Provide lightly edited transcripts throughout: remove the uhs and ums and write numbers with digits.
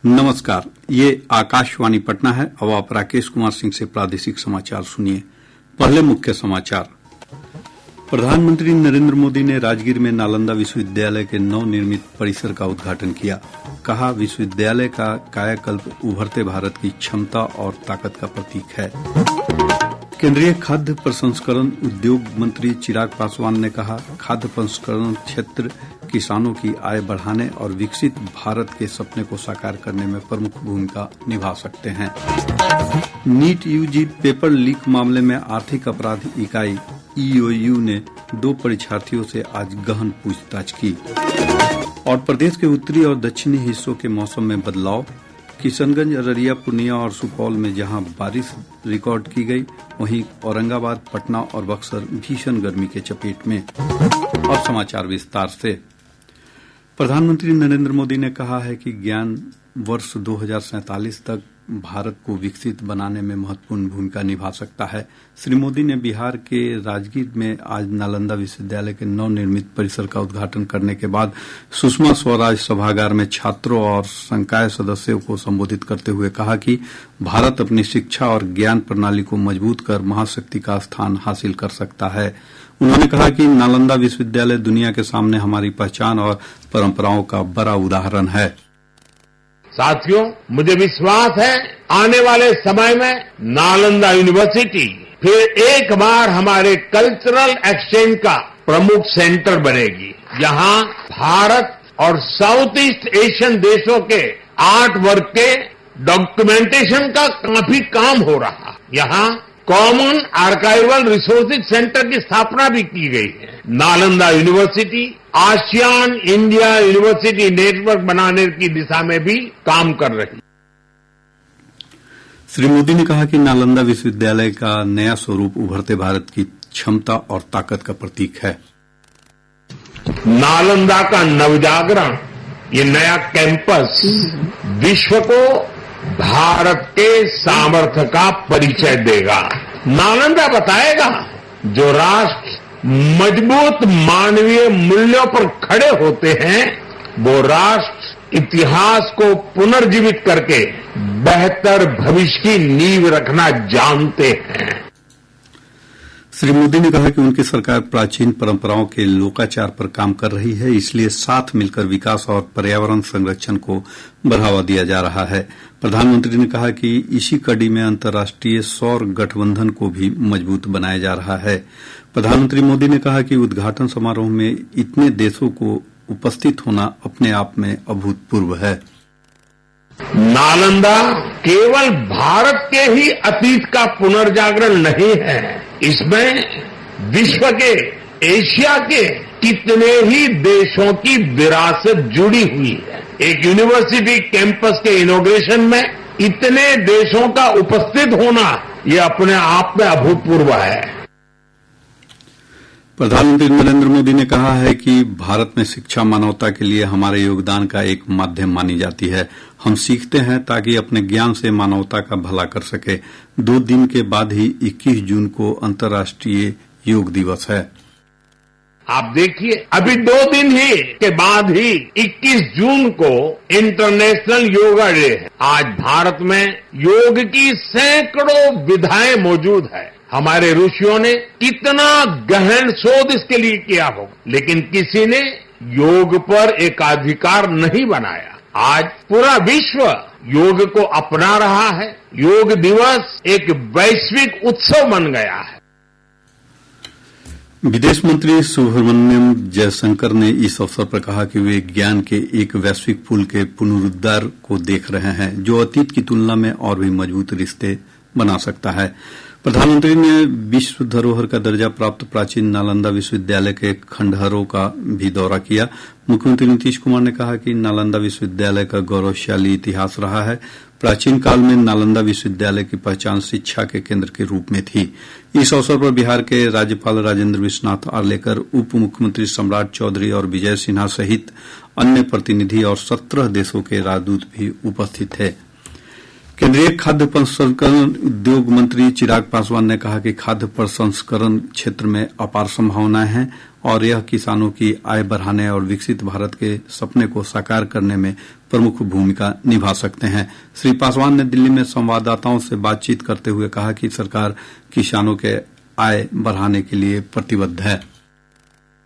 नमस्कार, ये आकाशवाणी पटना है। अब आप राकेश कुमार सिंह से प्रादेशिक समाचार सुनिए। पहले मुख्य समाचार। प्रधानमंत्री नरेंद्र मोदी ने राजगीर में नालंदा विश्वविद्यालय के नवनिर्मित परिसर का उद्घाटन किया। कहा, विश्वविद्यालय का कायाकल्प उभरते भारत की क्षमता और ताकत का प्रतीक है। केंद्रीय खाद्य प्रसंस्करण उद्योग मंत्री चिराग पासवान ने कहा, खाद्य प्रसंस्करण क्षेत्र किसानों की आय बढ़ाने और विकसित भारत के सपने को साकार करने में प्रमुख भूमिका निभा सकते हैं। नीट यूजी पेपर लीक मामले में आर्थिक अपराध इकाई ईओयू ने 2 परीक्षार्थियों से आज गहन पूछताछ की। और प्रदेश के उत्तरी और दक्षिणी हिस्सों के मौसम में बदलाव। किशनगंज, अररिया, पूर्णिया और सुपौल में जहां बारिश रिकॉर्ड की गई, वहीं औरंगाबाद, पटना और बक्सर भीषण गर्मी के चपेट में। और समाचार विस्तार से। प्रधानमंत्री नरेंद्र मोदी ने कहा है कि ज्ञान वर्ष 2047 तक भारत को विकसित बनाने में महत्वपूर्ण भूमिका निभा सकता है। श्री मोदी ने बिहार के राजगीर में आज नालंदा विश्वविद्यालय के नवनिर्मित परिसर का उद्घाटन करने के बाद सुषमा स्वराज सभागार में छात्रों और संकाय सदस्यों को संबोधित करते हुए कहा कि भारत अपनी शिक्षा और ज्ञान प्रणाली को मजबूत कर महाशक्ति का स्थान हासिल कर सकता है। उन्होंने कहा कि नालंदा विश्वविद्यालय दुनिया के सामने हमारी पहचान और परंपराओं का बड़ा उदाहरण है। साथियों, मुझे विश्वास है आने वाले समय में नालंदा यूनिवर्सिटी फिर एक बार हमारे कल्चरल एक्सचेंज का प्रमुख सेंटर बनेगी, जहां भारत और साउथ ईस्ट एशियन देशों के आर्ट वर्क के डॉक्यूमेंटेशन का काफी काम हो रहा। यहां कॉमन आर्काइवल रिसोर्सेज सेंटर की स्थापना भी की गई है। Nalanda university ASEAN India university network बनाने की दिशा में भी काम कर रही। श्री मोदी ने कहा कि नालंदा विश्वविद्यालय का नया स्वरूप उभरते भारत की क्षमता और ताकत का प्रतीक है। नालंदा का नवजागरण, ये नया कैंपस विश्व को भारत के सामर्थ्य का परिचय देगा। नालंदा बताएगा, जो राष्ट्र मजबूत मानवीय मूल्यों पर खड़े होते हैं, वो राष्ट्र इतिहास को पुनर्जीवित करके बेहतर भविष्य की नींव रखना जानते हैं। श्री मोदी ने कहा कि उनकी सरकार प्राचीन परंपराओं के लोकाचार पर काम कर रही है, इसलिए साथ मिलकर विकास और पर्यावरण संरक्षण को बढ़ावा दिया जा रहा है। प्रधानमंत्री ने कहा कि इसी कड़ी में अंतर्राष्ट्रीय सौर गठबंधन को भी मजबूत बनाया जा रहा है। प्रधानमंत्री मोदी ने कहा कि उद्घाटन समारोह में इतने देशों को उपस्थित होना अपने आप में अभूतपूर्व है। नालंदा केवल भारत के ही अतीत का पुनर्जागरण नहीं है, इसमें विश्व के, एशिया के कितने ही देशों की विरासत जुड़ी हुई है। एक यूनिवर्सिटी कैंपस के इनॉग्रेशन में इतने देशों का उपस्थित होना, ये अपने आप में अभूतपूर्व है। प्रधानमंत्री नरेंद्र मोदी ने कहा है कि भारत में शिक्षा मानवता के लिए हमारे योगदान का एक माध्यम मानी जाती है। हम सीखते हैं ताकि अपने ज्ञान से मानवता का भला कर सके। 2 दिन के बाद ही 21 जून को अंतर्राष्ट्रीय योग दिवस है। आप देखिए, अभी 2 दिन ही के बाद ही 21 जून को इंटरनेशनल योगा डे है। आज भारत में योग की सैकड़ों विधाएं मौजूद है। हमारे ऋषियों ने कितना गहन शोध इसके लिए किया होगा, लेकिन किसी ने योग पर एकाधिकार नहीं बनाया। आज पूरा विश्व योग को अपना रहा है। योग दिवस एक वैश्विक उत्सव बन गया है। विदेश मंत्री सुब्रमण्यम जयशंकर ने इस अवसर पर कहा कि वे ज्ञान के एक वैश्विक पुल के पुनरुद्धार को देख रहे हैं, जो अतीत की तुलना में और भी मजबूत रिश्ते बना सकता है। प्रधानमंत्री ने विश्व धरोहर का दर्जा प्राप्त प्राचीन नालंदा विश्वविद्यालय के खंडहरों का भी दौरा किया। मुख्यमंत्री नीतीश कुमार ने कहा कि नालंदा विश्वविद्यालय का गौरवशाली इतिहास रहा है। प्राचीन काल में नालंदा विश्वविद्यालय की पहचान शिक्षा के केंद्र के रूप में थी। इस अवसर पर बिहार के राज्यपाल राजेंद्र विश्वनाथ आर्लेकर, उप मुख्यमंत्री सम्राट चौधरी और विजय सिन्हा सहित अन्य प्रतिनिधि और 17 देशों के राजदूत भी उपस्थित थे। केंद्रीय खाद्य प्रसंस्करण उद्योग मंत्री चिराग पासवान ने कहा कि खाद्य प्रसंस्करण क्षेत्र में अपार संभावनाएं हैं और यह किसानों की आय बढ़ाने और विकसित भारत के सपने को साकार करने में प्रमुख भूमिका निभा सकते हैं। श्री पासवान ने दिल्ली में संवाददाताओं से बातचीत करते हुए कहा कि सरकार किसानों के आय बढ़ाने के लिए प्रतिबद्ध है।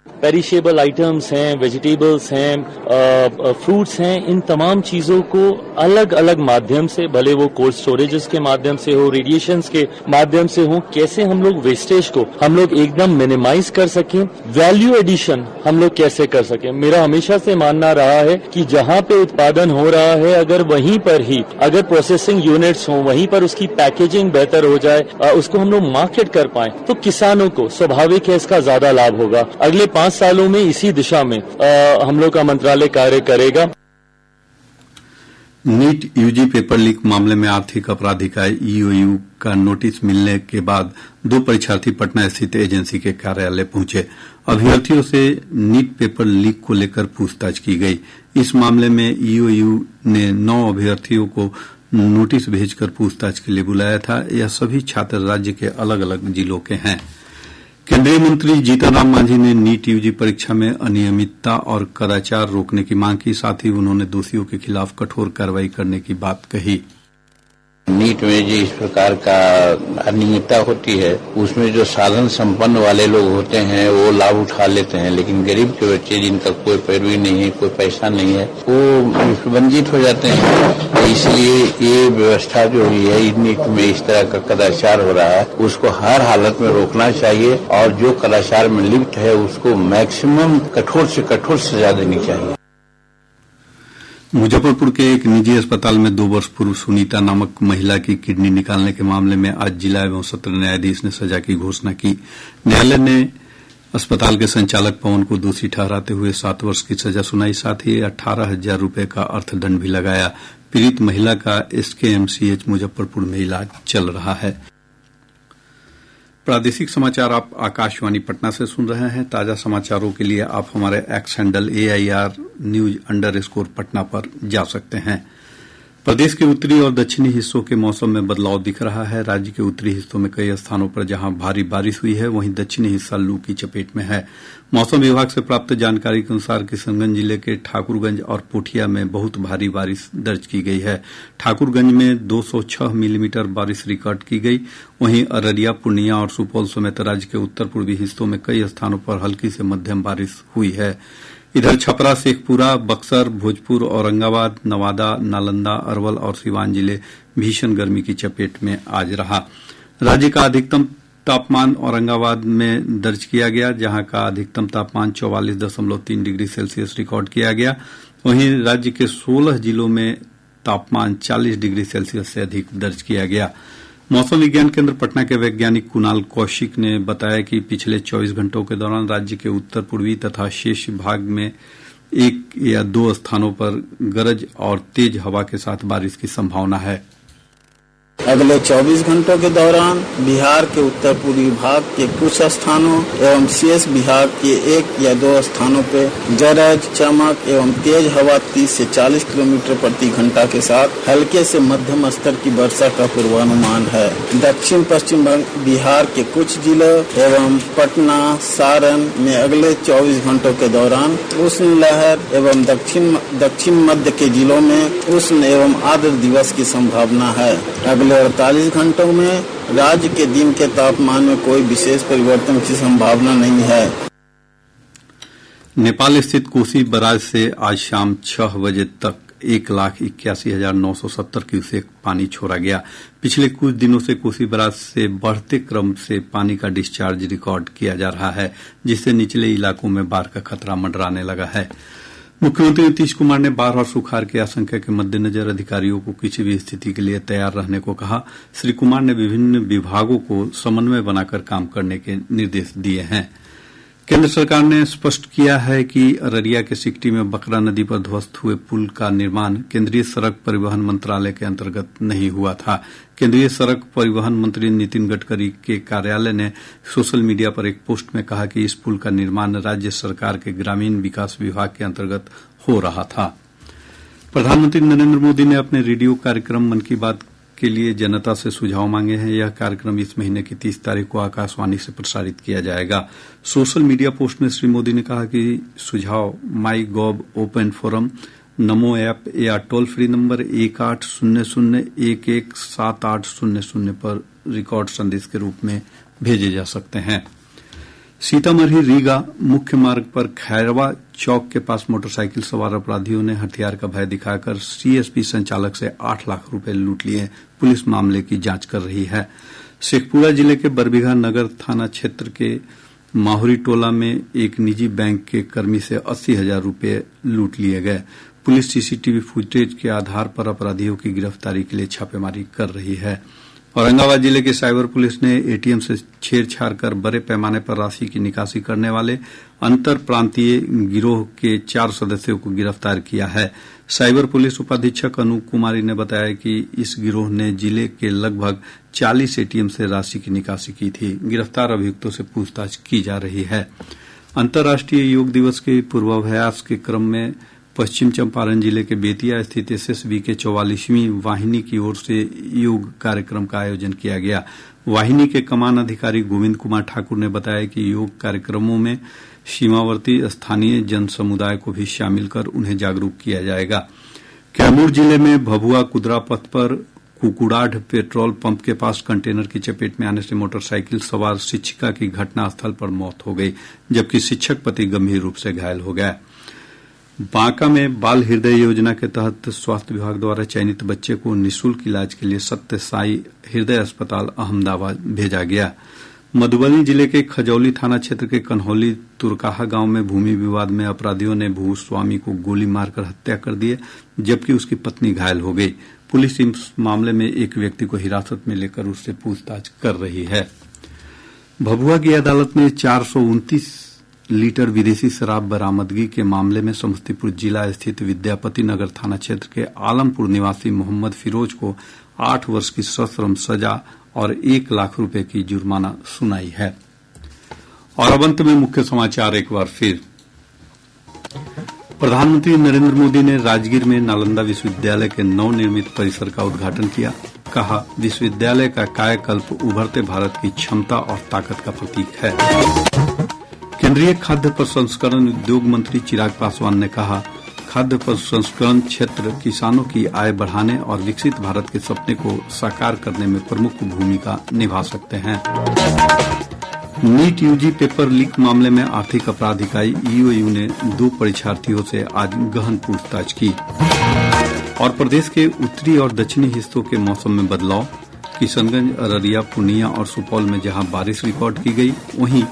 पेरिशेबल आइटम्स हैं, वेजिटेबल्स हैं, फ्रूट्स हैं, इन तमाम चीजों को अलग अलग माध्यम से, भले वो कोल्ड स्टोरेजेस के माध्यम से हो, रेडिएशंस के माध्यम से हो, कैसे हम लोग वेस्टेज को हम लोग एकदम मिनिमाइज कर सकें, वैल्यू एडिशन हम लोग कैसे कर सकें। मेरा हमेशा से मानना रहा है कि जहां पे उत्पादन हो रहा है, अगर वहीं पर ही अगर प्रोसेसिंग यूनिट्स हो, वहीं पर उसकी पैकेजिंग बेहतर हो जाए, उसको हम लोग मार्केट कर पाए, तो किसानों को स्वाभाविक है इसका ज्यादा लाभ होगा। अगले 5 सालों में इसी दिशा में हम लोग का मंत्रालय कार्य करेगा। नीट यूजी पेपर लीक मामले में आर्थिक अपराध इकाई ईओयू का नोटिस मिलने के बाद 2 परीक्षार्थी पटना स्थित एजेंसी के कार्यालय पहुंचे। अभ्यर्थियों से नीट पेपर लीक को लेकर पूछताछ की गई। इस मामले में ईओयू ने 9 अभ्यर्थियों को नोटिस भेजकर पूछताछ के लिए बुलाया था। यह सभी छात्र राज्य के अलग अलग जिलों के हैं। केंद्रीय मंत्री जीतन राम मांझी ने नीट यूजी परीक्षा में अनियमितता और कदाचार रोकने की मांग की। साथ ही उन्होंने दोषियों के खिलाफ कठोर कार्रवाई करने की बात कही। नीट में जो इस प्रकार का अनियमितता होती है, उसमें जो साधन संपन्न वाले लोग होते हैं वो लाभ उठा लेते हैं, लेकिन गरीब के बच्चे जिनका कोई पैरवी नहीं है, कोई पैसा नहीं है, वो वंचित हो जाते हैं। इसलिए ये व्यवस्था जो हुई है, नीट में इस तरह का कदाचार हो रहा है, उसको हर हालत में रोकना चाहिए और जो कदाचार में लिप्त है उसको मैक्सिमम कठोर से कठोर सजा देनी चाहिए। मुजफ्फरपुर के एक निजी अस्पताल में 2 वर्ष पूर्व सुनीता नामक महिला की किडनी निकालने के मामले में आज जिला एवं सत्र न्यायाधीश ने सजा की घोषणा की। न्यायालय ने अस्पताल के संचालक पवन को दोषी ठहराते हुए 7 वर्ष की सजा सुनाई। साथ ही 18,000 रूपये का अर्थदंड भी लगाया। पीड़ित महिला का एसकेएमसीएच मुजफ्फरपुर में इलाज चल रहा है। प्रादेशिक समाचार आप आकाशवाणी पटना से सुन रहे हैं। ताजा समाचारों के लिए आप हमारे एक्स हैंडल AIR_News_ पटना पर जा सकते हैं। प्रदेश के उत्तरी और दक्षिणी हिस्सों के मौसम में बदलाव दिख रहा है। राज्य के उत्तरी हिस्सों में कई स्थानों पर जहां भारी बारिश हुई है, वहीं दक्षिणी हिस्सा लू की चपेट में है। मौसम विभाग से प्राप्त जानकारी के अनुसार किशनगंज जिले के ठाकुरगंज और पोठिया में बहुत भारी बारिश दर्ज की गई है। ठाकुरगंज में 206 मिलीमीटर बारिश रिकॉर्ड की गई। वहीं अररिया, पूर्णिया और सुपौल समेत राज्य के उत्तर पूर्वी हिस्सों में कई स्थानों पर हल्की से मध्यम बारिश हुई है। इधर छपरा, शेखपुरा, बक्सर, भोजपुर, औरंगाबाद, नवादा, नालंदा, अरवल और सिवान जिले भीषण गर्मी की चपेट में आज रहा। राज्य का अधिकतम तापमान औरंगाबाद में दर्ज किया गया, जहां का अधिकतम तापमान 44.3 डिग्री सेल्सियस रिकॉर्ड किया गया। वहीं राज्य के 16 जिलों में तापमान 40 डिग्री सेल्सियस से अधिक दर्ज किया गया। मौसम विज्ञान केंद्र पटना के वैज्ञानिक कुणाल कौशिक ने बताया कि पिछले 24 घंटों के दौरान राज्य के उत्तर पूर्वी तथा शेष भाग में 1 या 2 स्थानों पर गरज और तेज हवा के साथ बारिश की संभावना है। अगले 24 घंटों के दौरान बिहार के उत्तर पूर्वी भाग के कुछ स्थानों एवं शेष बिहार के 1 या 2 स्थानों पे गरज, चमक एवं तेज हवा 30 से 40 किलोमीटर प्रति घंटा के साथ हल्के से मध्यम स्तर की वर्षा का पूर्वानुमान है। दक्षिण पश्चिम बिहार के कुछ जिलों एवं पटना, सारण में अगले 24 घंटों के दौरान उष्ण लहर एवं दक्षिण मध्य के जिलों में उष्ण एवं आर्द्र दिवस की संभावना है। अगले 48 घंटों में राज्य के दिन के तापमान में कोई विशेष परिवर्तन की संभावना नहीं है। नेपाल स्थित कोसी बराज से आज शाम 6 बजे तक 1,81,970 क्यूसेक पानी छोड़ा गया। पिछले कुछ दिनों से कोसी बराज से बढ़ते क्रम से पानी का डिस्चार्ज रिकॉर्ड किया जा रहा है, जिससे निचले इलाकों में बाढ़ का खतरा मंडराने लगा है। मुख्यमंत्री नीतीश कुमार ने बाढ़ और सुखाड़ की आशंका के मद्देनजर अधिकारियों को किसी भी स्थिति के लिए तैयार रहने को कहा। श्री कुमार ने विभिन्न विभागों को समन्वय बनाकर काम करने के निर्देश दिए हैं। केंद्र सरकार ने स्पष्ट किया है कि अररिया के सिकटी में बकरा नदी पर ध्वस्त हुए पुल का निर्माण केंद्रीय सड़क परिवहन मंत्रालय के अंतर्गत नहीं हुआ था। केंद्रीय सड़क परिवहन मंत्री नितिन गडकरी के कार्यालय ने सोशल मीडिया पर एक पोस्ट में कहा कि इस पुल का निर्माण राज्य सरकार के ग्रामीण विकास विभाग के अंतर्गत हो रहा था। प्रधानमंत्री नरेंद्र मोदी ने अपने रेडियो कार्यक्रम मन की बात के लिए जनता से सुझाव मांगे हैं। यह कार्यक्रम इस महीने की 30 तारीख को आकाशवाणी से प्रसारित किया जाएगा। सोशल मीडिया पोस्ट में श्री मोदी ने कहा कि सुझाव माई गॉव ओपन फोरम, नमो ऐप या टोल फ्री नंबर 1800-117800 पर रिकॉर्ड संदेश के रूप में भेजे जा सकते हैं। सीतामढ़ी रीगा मुख्य मार्ग पर खैरवा चौक के पास मोटरसाइकिल सवार अपराधियों ने हथियार का भय दिखाकर सीएसपी संचालक से 8 लाख रुपए लूट लिए। पुलिस मामले की जांच कर रही है। शेखपुरा जिले के बरबीघा नगर थाना क्षेत्र के माहुरी टोला में एक निजी बैंक के कर्मी से 80,000 रुपए लूट लिए गए। पुलिस सीसीटीवी फुटेज के आधार पर अपराधियों की गिरफ्तारी के लिए छापेमारी कर रही है। औरंगाबाद जिले की साइबर पुलिस ने एटीएम से छेड़छाड़ कर बड़े पैमाने पर राशि की निकासी करने वाले अंतर प्रांतीय गिरोह के 4 सदस्यों को गिरफ्तार किया है। साइबर पुलिस उपाधीक्षक अनूप कुमारी ने बताया कि इस गिरोह ने जिले के लगभग 40 एटीएम से राशि की निकासी की थी। गिरफ्तार अभियुक्तों से पूछताछ की जा रही है। अंतर्राष्ट्रीय योग दिवस के पूर्वाभ्यास के क्रम में पश्चिम चंपारण जिले के बेतिया स्थित एसएसबी के 44वीं वाहिनी की ओर से योग कार्यक्रम का आयोजन किया गया। वाहिनी के कमान अधिकारी गोविंद कुमार ठाकुर ने बताया कि योग कार्यक्रमों में सीमावर्ती स्थानीय जन समुदाय को भी शामिल कर उन्हें जागरूक किया जाएगा। कैमूर जिले में भभुआ कुदरा पथ पर कुकुड़ाढ़ पेट्रोल पंप के पास कंटेनर की चपेट में आने से मोटरसाइकिल सवार शिक्षिका की घटनास्थल पर मौत हो गई, जबकि शिक्षक पति गंभीर रूप से घायल हो गया। बांका में बाल हृदय योजना के तहत स्वास्थ्य विभाग द्वारा चयनित बच्चे को निःशुल्क इलाज के लिए सत्य साई हृदय अस्पताल अहमदाबाद भेजा गया। मधुबनी जिले के खजौली थाना क्षेत्र के कन्हौली तुरकाहा गांव में भूमि विवाद में अपराधियों ने भूस्वामी को गोली मारकर हत्या कर दी, जबकि उसकी पत्नी घायल हो गई। पुलिस इस मामले में एक व्यक्ति को हिरासत में लेकर उससे पूछताछ कर रही है। भभुआ की अदालत ने 429 लीटर विदेशी शराब बरामदगी के मामले में समस्तीपुर जिला स्थित विद्यापति नगर थाना क्षेत्र के आलमपुर निवासी मोहम्मद फिरोज को 8 वर्ष की सश्रम सजा और 1 लाख रुपए की जुर्माना सुनाई है। और अब अंत में मुख्य समाचार एक बार फिर। प्रधानमंत्री नरेंद्र मोदी ने राजगीर में नालंदा विश्वविद्यालय के नवनिर्मित परिसर का उद्घाटन किया। कहा, विश्वविद्यालय का कायाकल्प उभरते भारत की क्षमता और ताकत का प्रतीक है। केंद्रीय खाद्य प्रसंस्करण उद्योग मंत्री चिराग पासवान ने कहा, खाद्य प्रसंस्करण क्षेत्र किसानों की आय बढ़ाने और विकसित भारत के सपने को साकार करने में प्रमुख भूमिका निभा सकते हैं। नीट यूजी पेपर लीक मामले में आर्थिक अपराध इकाई ईओयू ने 2 परीक्षार्थियों से आज गहन पूछताछ की। और प्रदेश के उत्तरी और दक्षिणी हिस्सों के मौसम में बदलाव। किशनगंज, अररिया, पूर्णिया और सुपौल में जहां बारिश रिकॉर्ड की गई, वहीं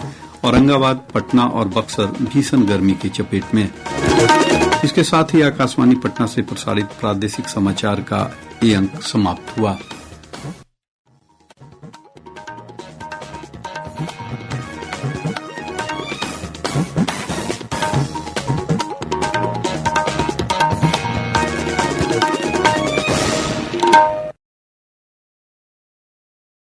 औरंगाबाद, पटना और बक्सर भीषण गर्मी की चपेट में। इसके साथ ही आकाशवाणी पटना से प्रसारित प्रादेशिक समाचार का ये अंक समाप्त हुआ।